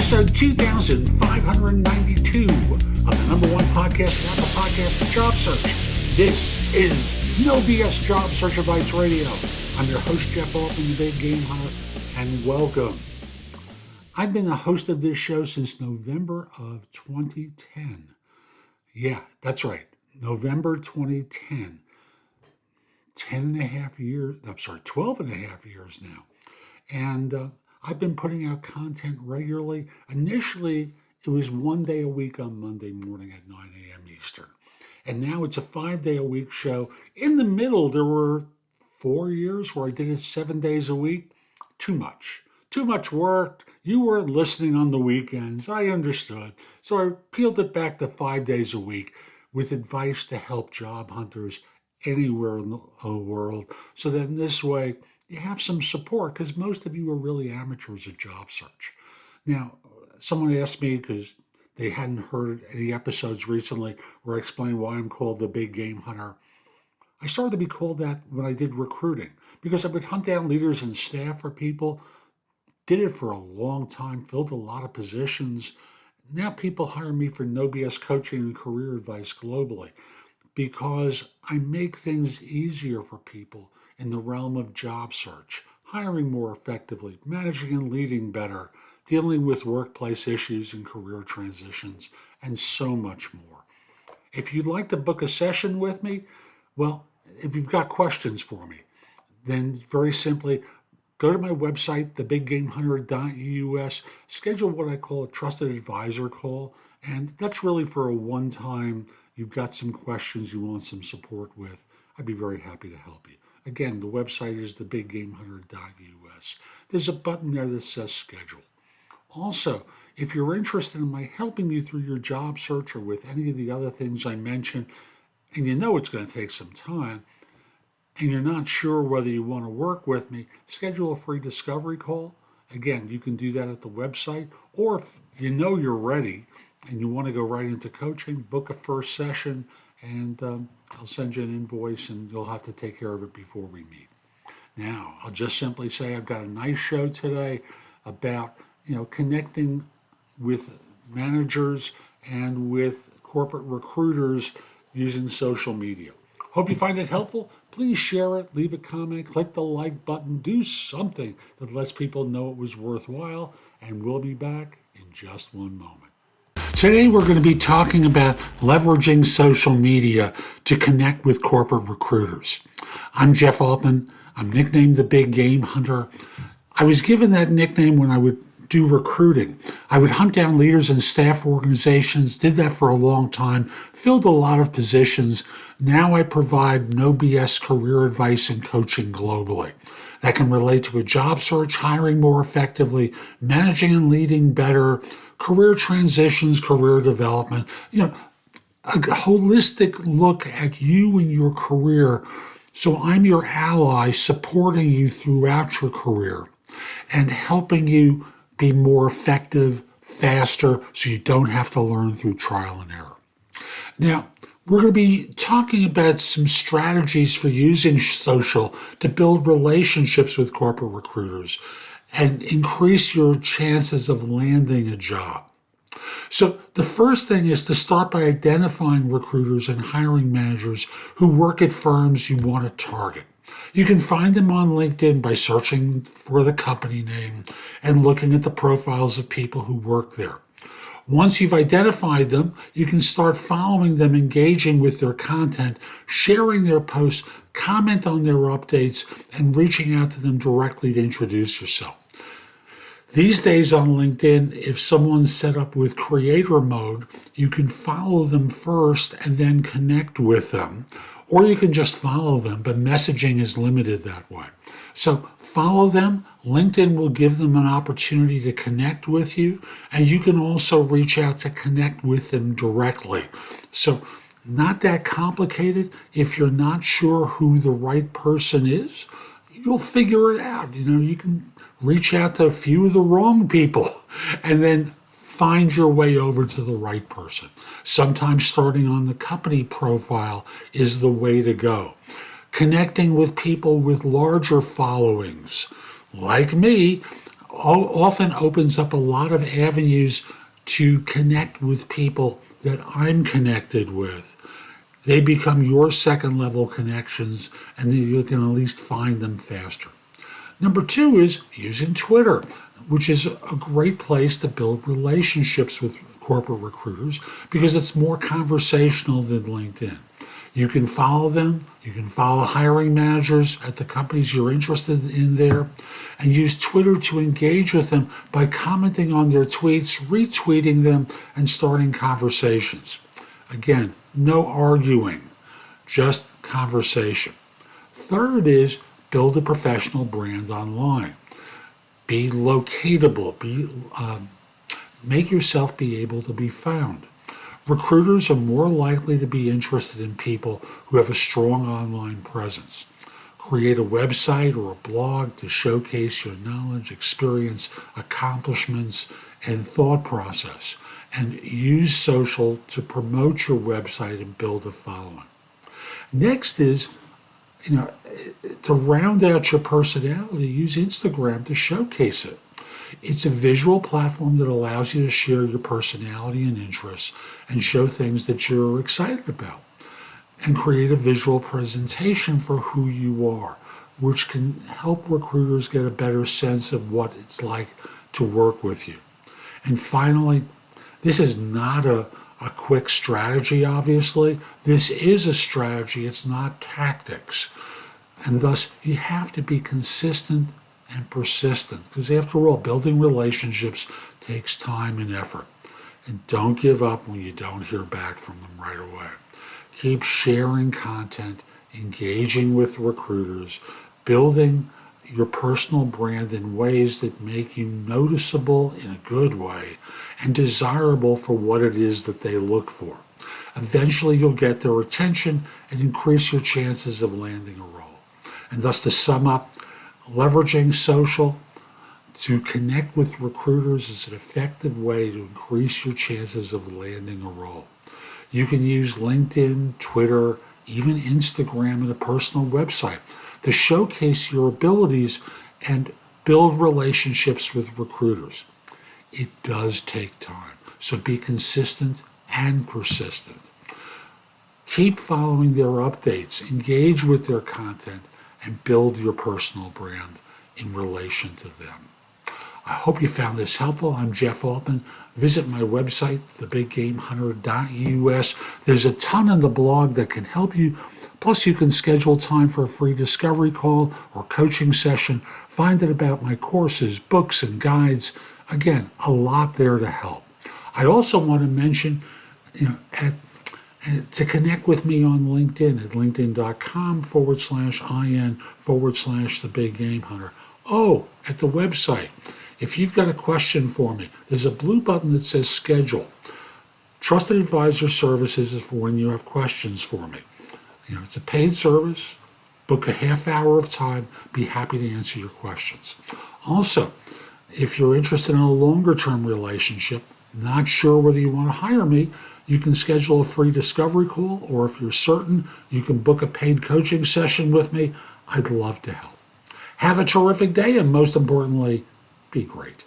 episode 2592 of the number one podcast about the podcast of job search. This is No BS Job Search Advice Radio. I'm your host, Jeff Altman, the Big Game Hunter, and welcome. I've been the host of this show since November of 2010. Yeah, that's right, November 2010. 12 and a half years now. And I've been putting out content regularly. Initially, it was 1 day a week on Monday morning at 9 a.m. Eastern. And now it's a 5-day-a-week show. In the middle, there were 4 years where I did it 7 days a week. Too much work. You weren't listening on the weekends. I understood. So I peeled it back to 5 days a week with advice to help job hunters anywhere in the world, so that in this way you have some support, because most of you are really amateurs at job search. Now, someone asked me, because they hadn't heard any episodes recently where I explained why I'm called the Big Game Hunter. I started to be called that when I did recruiting, because I would hunt down leaders and staff for people. Did it for a long time, filled a lot of positions. Now people hire me for no BS coaching and career advice globally, because I make things easier for people in the realm of job search, hiring more effectively, managing and leading better, dealing with workplace issues and career transitions, and so much more. If you'd like to book a session with me, well, if you've got questions for me, then very simply, go to my website, thebiggamehunter.us, schedule what I call a trusted advisor call, and that's really for a one-time, you've got some questions you want some support with. I'd be very happy to help you. Again, the website is thebiggamehunter.us. There's a button there that says schedule. Also, if you're interested in my helping you through your job search or with any of the other things I mentioned, and you know it's going to take some time, and you're not sure whether you want to work with me, schedule a free discovery call. Again, you can do that at the website, or if you know you're ready and you want to go right into coaching, book a first session, and I'll send you an invoice, and you'll have to take care of it before we meet. Now, I'll just simply say I've got a nice show today about, connecting with managers and with corporate recruiters using social media. Hope you find it helpful. Please share it, leave a comment, click the like button, do something that lets people know it was worthwhile, and we'll be back in just one moment. Today we're going to be talking about leveraging social media to connect with corporate recruiters. I'm Jeff Altman. I'm nicknamed the Big Game Hunter. I was given that nickname when I would do recruiting. I would hunt down leaders and staff organizations, did that for a long time, filled a lot of positions. Now I provide no BS career advice and coaching globally that can relate to a job search, hiring more effectively, managing and leading better, career transitions, career development, a holistic look at you and your career. So I'm your ally, supporting you throughout your career and helping you be more effective, faster, so you don't have to learn through trial and error. Now, we're going to be talking about some strategies for using social to build relationships with corporate recruiters and increase your chances of landing a job. So the first thing is to start by identifying recruiters and hiring managers who work at firms you want to target. You can find them on LinkedIn by searching for the company name and looking at the profiles of people who work there. Once you've identified them, you can start following them, engaging with their content, sharing their posts, comment on their updates, and reaching out to them directly to introduce yourself. These days on LinkedIn, if someone's set up with creator mode, you can follow them first and then connect with them. Or you can just follow them, but messaging is limited that way. So follow them. LinkedIn will give them an opportunity to connect with you, and you can also reach out to connect with them directly. So not that complicated. If you're not sure who the right person is, you'll figure it out. You can reach out to a few of the wrong people and then find your way over to the right person. Sometimes starting on the company profile is the way to go. Connecting with people with larger followings, like me, often opens up a lot of avenues to connect with people that I'm connected with. They become your second level connections, and then you can at least find them faster. Number two is using Twitter, which is a great place to build relationships with corporate recruiters because it's more conversational than LinkedIn. You can follow them, you can follow hiring managers at the companies you're interested in there, and use Twitter to engage with them by commenting on their tweets, retweeting them, and starting conversations. Again, no arguing, just conversation. Third is build a professional brand online. Be locatable, make yourself be able to be found. Recruiters are more likely to be interested in people who have a strong online presence. Create a website or a blog to showcase your knowledge, experience, accomplishments, and thought process. And use social to promote your website and build a following. Next is, to round out your personality, use Instagram to showcase it. It's a visual platform that allows you to share your personality and interests and show things that you're excited about, and create a visual presentation for who you are, which can help recruiters get a better sense of what it's like to work with you. And finally, this is not a quick strategy, obviously. This is a strategy, it's not tactics. And thus, you have to be consistent and persistent, because after all, building relationships takes time and effort. And don't give up when you don't hear back from them right away. Keep sharing content, engaging with recruiters, building your personal brand in ways that make you noticeable in a good way and desirable for what it is that they look for. Eventually, you'll get their attention and increase your chances of landing a role. And thus, to sum up, leveraging social to connect with recruiters is an effective way to increase your chances of landing a role. You can use LinkedIn, Twitter, even Instagram, and a personal website to showcase your abilities and build relationships with recruiters. It does take time, so be consistent and persistent. Keep following their updates, engage with their content, and build your personal brand in relation to them. I hope you found this helpful. I'm Jeff Altman. Visit my website, thebiggamehunter.us. There's a ton in the blog that can help you. Plus, you can schedule time for a free discovery call or coaching session. Find out about my courses, books, and guides. Again, a lot there to help. I also want to mention, to connect with me on LinkedIn at linkedin.com/IN/thebiggamehunter. Oh, at the website, if you've got a question for me, there's a blue button that says schedule. Trusted Advisor Services is for when you have questions for me. It's a paid service. Book a half hour of time. Be happy to answer your questions. Also, if you're interested in a longer term relationship, not sure whether you want to hire me, you can schedule a free discovery call, or if you're certain, you can book a paid coaching session with me. I'd love to help. Have a terrific day, and most importantly, be great.